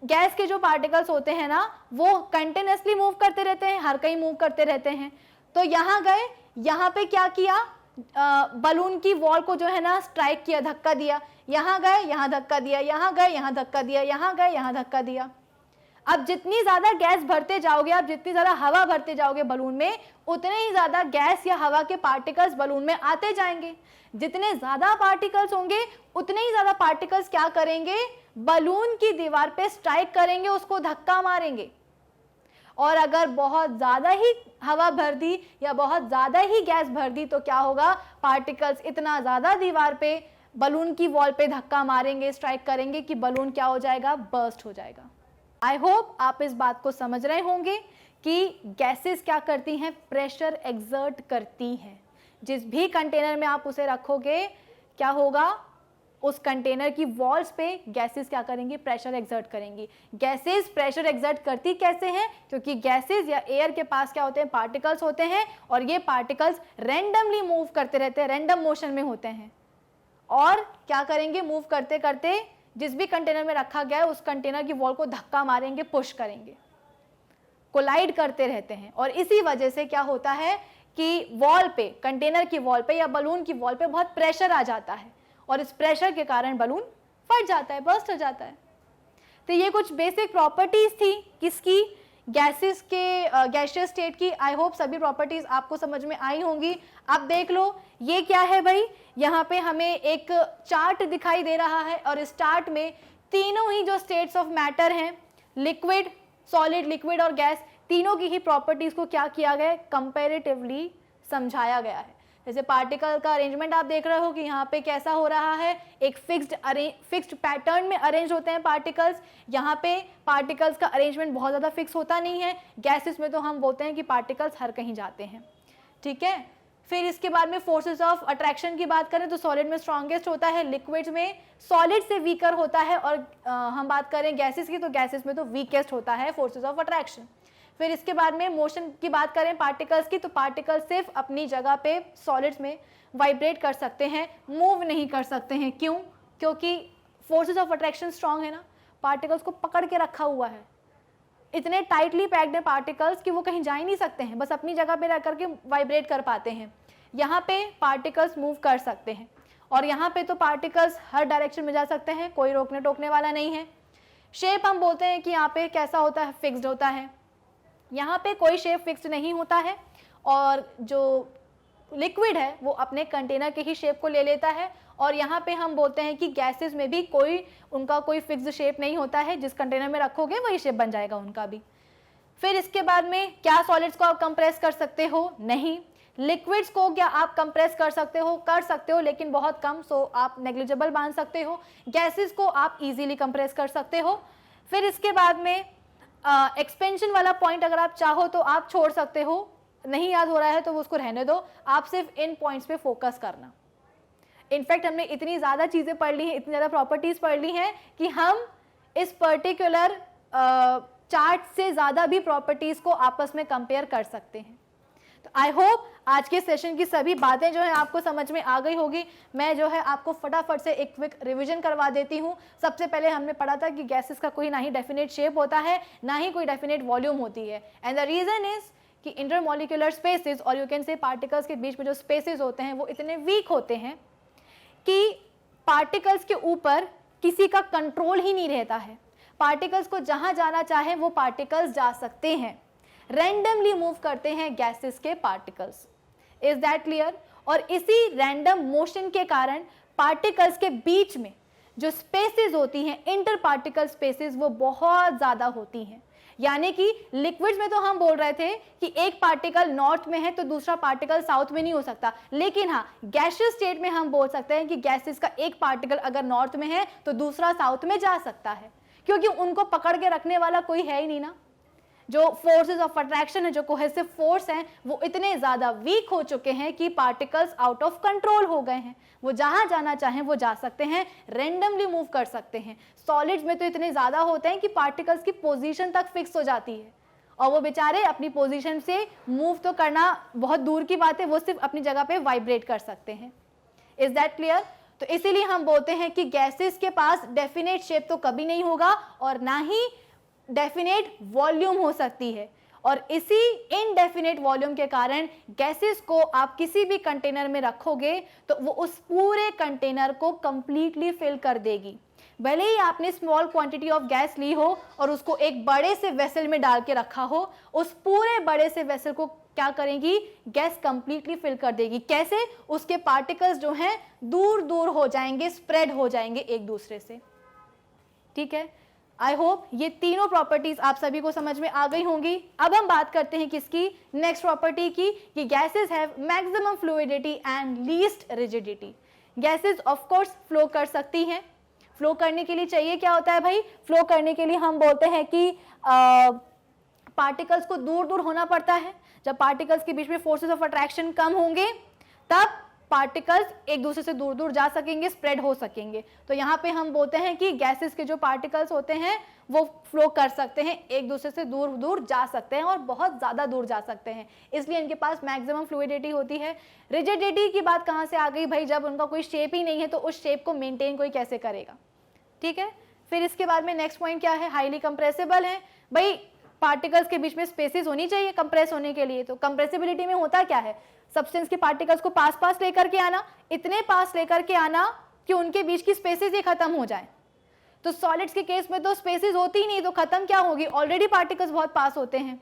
गैस के जो पार्टिकल्स होते हैं ना, वो कंटिन्यूअसली मूव करते रहते हैं, हर कहीं मूव करते रहते हैं। तो यहाँ गए, यहाँ पे क्या किया, बलून की वॉल को जो है ना स्ट्राइक किया, धक्का दिया, यहाँ गए यहाँ धक्का दिया, यहाँ गए यहाँ धक्का दिया, यहाँ गए यहाँ धक्का दिया। अब जितनी ज्यादा गैस भरते जाओगे, आप जितनी ज्यादा हवा भरते जाओगे बलून में, उतने ही ज्यादा गैस या हवा के पार्टिकल्स बलून में आते जाएंगे। जितने ज्यादा पार्टिकल्स होंगे, उतने ही ज्यादा पार्टिकल्स क्या करेंगे, बलून की दीवार पे स्ट्राइक करेंगे, उसको धक्का मारेंगे। और अगर बहुत ज्यादा ही हवा भर दी या बहुत ज्यादा ही गैस भर दी तो क्या होगा, पार्टिकल्स इतना ज्यादा दीवार पे, बलून की वॉल पे धक्का मारेंगे, स्ट्राइक करेंगे कि बलून क्या हो जाएगा, बर्स्ट हो जाएगा। आई होप आप इस बात को समझ रहे होंगे कि गैसेस क्या करती हैं, प्रेशर एक्सर्ट करती हैं। जिस भी कंटेनर में आप उसे रखोगे, क्या होगा, उस कंटेनर की वॉल्स पे गैसेस क्या करेंगी, प्रेशर एक्सर्ट करेंगी। गैसेस प्रेशर एक्सर्ट करती कैसे हैं, क्योंकि गैसेस या एयर के पास क्या होते हैं, पार्टिकल्स होते हैं, और ये पार्टिकल्स रैंडमली मूव करते रहते हैं, रैंडम मोशन में होते हैं, और क्या करेंगे, मूव करते करते जिस भी कंटेनर में रखा गया है उस कंटेनर की वॉल को धक्का मारेंगे, पुश करेंगे, कोलाइड करते रहते हैं। और इसी वजह से क्या होता है कि वॉल पे, कंटेनर की वॉल पे या बलून की वॉल पे बहुत प्रेशर आ जाता है, और इस प्रेशर के कारण बलून फट जाता है, बर्स्ट हो जाता है। तो ये कुछ बेसिक प्रॉपर्टीज थी किसकी, गैसेस के गैसियस स्टेट की। आई होप सभी प्रॉपर्टीज आपको समझ में आई होंगी। अब देख लो ये क्या है भाई, यहाँ पे हमें एक चार्ट दिखाई दे रहा है और इस चार्ट में तीनों ही जो स्टेट्स ऑफ मैटर हैं, लिक्विड, सॉलिड, लिक्विड और गैस, तीनों की ही प्रॉपर्टीज को क्या किया गया है, कंपैरेटिवली समझाया गया है। जैसे पार्टिकल का अरेंजमेंट आप देख रहे हो कि यहाँ पे कैसा हो रहा है, एक फिक्स्ड पैटर्न में अरेंज होते हैं पार्टिकल्स। यहाँ पे पार्टिकल्स का अरेंजमेंट बहुत ज़्यादा फिक्स होता नहीं है। गैसेस में तो हम बोलते हैं कि पार्टिकल्स हर कहीं जाते हैं, ठीक है। फिर इसके बाद में फोर्सेस ऑफ अट्रैक्शन की बात करें तो सॉलिड में स्ट्रॉन्गेस्ट होता है, लिक्विड में सॉलिड से वीकर होता है, और हम बात करें गैसेस की तो गैसेस में तो वीकेस्ट होता है फोर्सेस ऑफ अट्रैक्शन। फिर इसके बाद में मोशन की बात करें पार्टिकल्स की तो पार्टिकल्स सिर्फ अपनी जगह पे सॉलिड्स में वाइब्रेट कर सकते हैं, मूव नहीं कर सकते हैं। क्यों? क्योंकि फोर्सेस ऑफ अट्रैक्शन स्ट्रांग है ना, पार्टिकल्स को पकड़ के रखा हुआ है, इतने टाइटली पैक्ड है पार्टिकल्स कि वो कहीं जा ही नहीं सकते हैं, बस अपनी जगह पे रह करके वाइब्रेट कर पाते हैं। यहाँ पे पार्टिकल्स मूव कर सकते हैं और यहाँ पे तो पार्टिकल्स हर डायरेक्शन में जा सकते हैं, कोई रोकने टोकने वाला नहीं है। शेप हम बोलते हैं कि यहाँ पे कैसा होता है, फिक्स्ड होता है। यहाँ पे कोई शेप फिक्स्ड नहीं होता है और जो लिक्विड है वो अपने कंटेनर के ही शेप को ले लेता है। और यहाँ पे हम बोलते हैं कि गैसेस में भी उनका कोई फिक्स्ड शेप नहीं होता है, जिस कंटेनर में रखोगे वही शेप बन जाएगा उनका भी। फिर इसके बाद में क्या सॉलिड्स को आप कंप्रेस कर सकते हो? नहीं। लिक्विड्स को क्या आप कंप्रेस कर सकते हो? कर सकते हो, लेकिन बहुत कम, सो आप नेग्लिजिबल मान सकते हो। गैसेस को आप इजीली कंप्रेस कर सकते हो। फिर इसके बाद में एक्सपेंशन वाला पॉइंट अगर आप चाहो तो आप छोड़ सकते हो, नहीं याद हो रहा है तो वो उसको रहने दो, आप सिर्फ इन पॉइंट्स पे फोकस करना। इनफैक्ट हमने इतनी ज़्यादा चीज़ें पढ़ ली हैं, इतनी ज़्यादा प्रॉपर्टीज़ पढ़ ली हैं कि हम इस पर्टिकुलर चार्ट से ज़्यादा भी प्रॉपर्टीज़ को आपस में कंपेयर कर सकते हैं। तो आई होप आज के सेशन की सभी बातें जो है आपको समझ में आ गई होगी। मैं जो है आपको फटाफट से एक क्विक रिवीजन करवा देती हूँ। सबसे पहले हमने पढ़ा था कि गैसेस का कोई ना ही डेफिनेट शेप होता है, ना ही कोई डेफिनेट वॉल्यूम होती है, एंड द रीजन इज कि इंटरमॉलिक्यूलर स्पेसेस और यू कैन से पार्टिकल्स के बीच में जो स्पेसेस होते हैं वो इतने वीक होते हैं कि पार्टिकल्स के ऊपर किसी का कंट्रोल ही नहीं रहता है। पार्टिकल्स को जहाँ जाना चाहे वो पार्टिकल्स जा सकते हैं, रैंडमली मूव करते हैं गैसेस के पार्टिकल्स। Is that clear? और इसी रैंडम मोशन के कारण पार्टिकल्स के बीच में जो स्पेसेस होती हैं, इंटर पार्टिकल स्पेसेस, वो बहुत ज़्यादा होती हैं। यानी कि लिक्विड्स में तो हम बोल रहे थे कि एक पार्टिकल नॉर्थ में है तो दूसरा पार्टिकल साउथ में नहीं हो सकता, लेकिन हाँ गैसियस स्टेट में हम बोल सकते हैं कि गैसेस का एक पार्टिकल अगर नॉर्थ में है तो दूसरा साउथ में जा सकता है, क्योंकि उनको पकड़ के रखने वाला कोई है ही नहीं ना। जो फोर्सेस ऑफ अट्रैक्शन है, जो कोहेसिव फोर्स हैं, वो इतने ज़्यादा वीक हो चुके हैं कि पार्टिकल्स आउट ऑफ कंट्रोल हो गए हैं। वो जहाँ जाना चाहें वो जा सकते हैं, रेंडमली मूव कर सकते हैं। सॉलिड्स में तो इतने ज़्यादा होते हैं कि पार्टिकल्स की पोजीशन तक फिक्स हो जाती है और वो बेचारे अपनी पोजीशन से मूव तो करना बहुत दूर की बात है, वो सिर्फ अपनी जगह पे वाइब्रेट कर सकते हैं। Is that clear? तो इसीलिए हम बोलते हैं कि गैसेस के पास डेफिनेट शेप तो कभी नहीं होगा और ना ही डेफिनेट वॉल्यूम हो सकती है, और इसी इनडेफिनेट वॉल्यूम के कारण गैसेस को आप किसी भी कंटेनर में रखोगे तो वो उस पूरे कंटेनर को कंप्लीटली फिल कर देगी। भले ही आपने स्मॉल क्वांटिटी ऑफ गैस ली हो और उसको एक बड़े से वेसल में डाल के रखा हो, उस पूरे बड़े से वेसल को क्या करेगी? गैस कंप्लीटली फिल कर देगी। कैसे? उसके पार्टिकल्स जो हैं दूर दूर हो जाएंगे, स्प्रेड हो जाएंगे एक दूसरे से। ठीक है, आई होप ये तीनों प्रॉपर्टीज आप सभी को समझ में आ गई होंगी। अब हम बात करते हैं किसकी? नेक्स्ट प्रॉपर्टी की, कि gases have maximum fluidity and least rigidity. Gases of course flow कर सकती हैं। फ्लो करने के लिए चाहिए क्या होता है भाई? फ्लो करने के लिए हम बोलते हैं कि पार्टिकल्स को दूर दूर होना पड़ता है। जब पार्टिकल्स के बीच में फोर्सेस ऑफ अट्रैक्शन कम होंगे तब पार्टिकल्स एक दूसरे से दूर दूर जा सकेंगे, स्प्रेड हो सकेंगे। तो यहाँ पे हम बोलते हैं कि गैसेस के जो पार्टिकल्स होते हैं वो फ्लो कर सकते हैं, एक दूसरे से दूर दूर जा सकते हैं और बहुत ज़्यादा दूर जा सकते हैं, इसलिए इनके पास मैक्सिमम फ्लूइडिटी होती है। रिजिडिटी की बात कहाँ से आ गई भाई? जब उनका कोई शेप ही नहीं है तो उस शेप को मेंटेन कोई कैसे करेगा? ठीक है, फिर इसके बाद में नेक्स्ट पॉइंट क्या है? हाईली कंप्रेसिबल है। भाई पार्टिकल्स के बीच में स्पेसेस होनी चाहिए कंप्रेस होने के लिए। तो कंप्रेसिबिलिटी में होता क्या है? सब्सटेंस के पार्टिकल्स को पास पास लेकर के आना, इतने पास लेकर के आना कि उनके बीच की स्पेसेस ही खत्म हो जाए। तो सॉलिड्स के केस में तो स्पेसिस होती ही नहीं, तो खत्म क्या होगी, ऑलरेडी पार्टिकल्स बहुत पास होते हैं।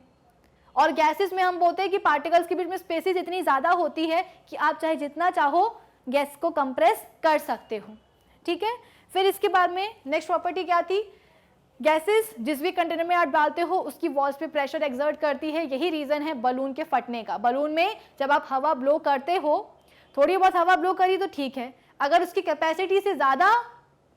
और गैसेस में हम बोलते हैं कि पार्टिकल्स के बीच में स्पेसिस इतनी ज़्यादा होती है कि आप चाहे जितना चाहो गैस को कंप्रेस कर सकते हो, ठीक है। फिर इसके बाद में नेक्स्ट प्रॉपर्टी क्या थी, गैसेस जिस भी कंटेनर में आप डालते हो उसकी वॉल्स पे प्रेशर एक्सर्ट करती है, यही रीज़न है बलून के फटने का। बलून में जब आप हवा ब्लो करते हो, थोड़ी बहुत हवा ब्लो करी तो ठीक है, अगर उसकी कैपेसिटी से ज़्यादा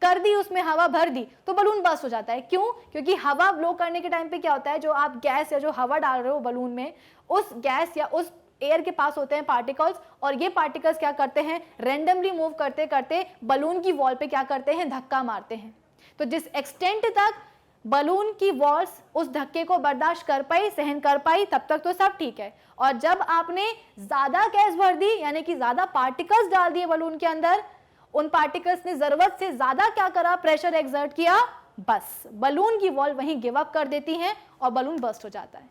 कर दी, उसमें हवा भर दी, तो बलून बस्ट हो जाता है। क्यों? क्योंकि हवा ब्लो करने के टाइम पे क्या होता है, जो आप गैस या जो हवा डाल रहे हो बलून में, उस गैस या उस एयर के पास होते हैं पार्टिकल्स, और ये पार्टिकल्स क्या करते हैं, रैंडमली मूव करते करते बलून की वॉल पे क्या करते हैं, धक्का मारते हैं। तो जिस एक्सटेंट तक बलून की वॉल्स उस धक्के को बर्दाश्त कर पाई, सहन कर पाई, तब तक तो सब ठीक है। और जब आपने ज़्यादा गैस भर दी, यानी कि ज़्यादा पार्टिकल्स डाल दिए बलून के अंदर, उन पार्टिकल्स ने जरूरत से ज्यादा क्या करा, प्रेशर एक्सर्ट किया, बस बलून की वॉल वहीं गिव अप कर देती हैं और बलून बर्स्ट हो जाता है।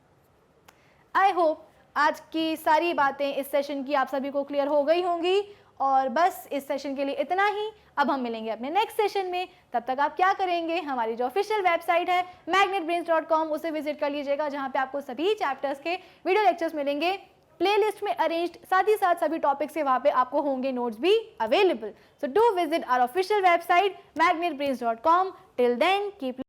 आई होप आज की सारी बातें इस सेशन की आप सभी को क्लियर हो गई होंगी, और बस इस सेशन के लिए इतना ही। अब हम मिलेंगे अपने नेक्स्ट सेशन में, तब तक आप क्या करेंगे, हमारी जो ऑफिशियल वेबसाइट है magnetbrains.com उसे विजिट कर लीजिएगा, जहां पे आपको सभी चैप्टर्स के वीडियो लेक्चर्स मिलेंगे, प्लेलिस्ट में अरेंज्ड, साथ ही साथ सभी टॉपिक्स के वहां पे आपको होंगे नोट्स भी available. So do visit our official website magnetbrains.com। Till then keep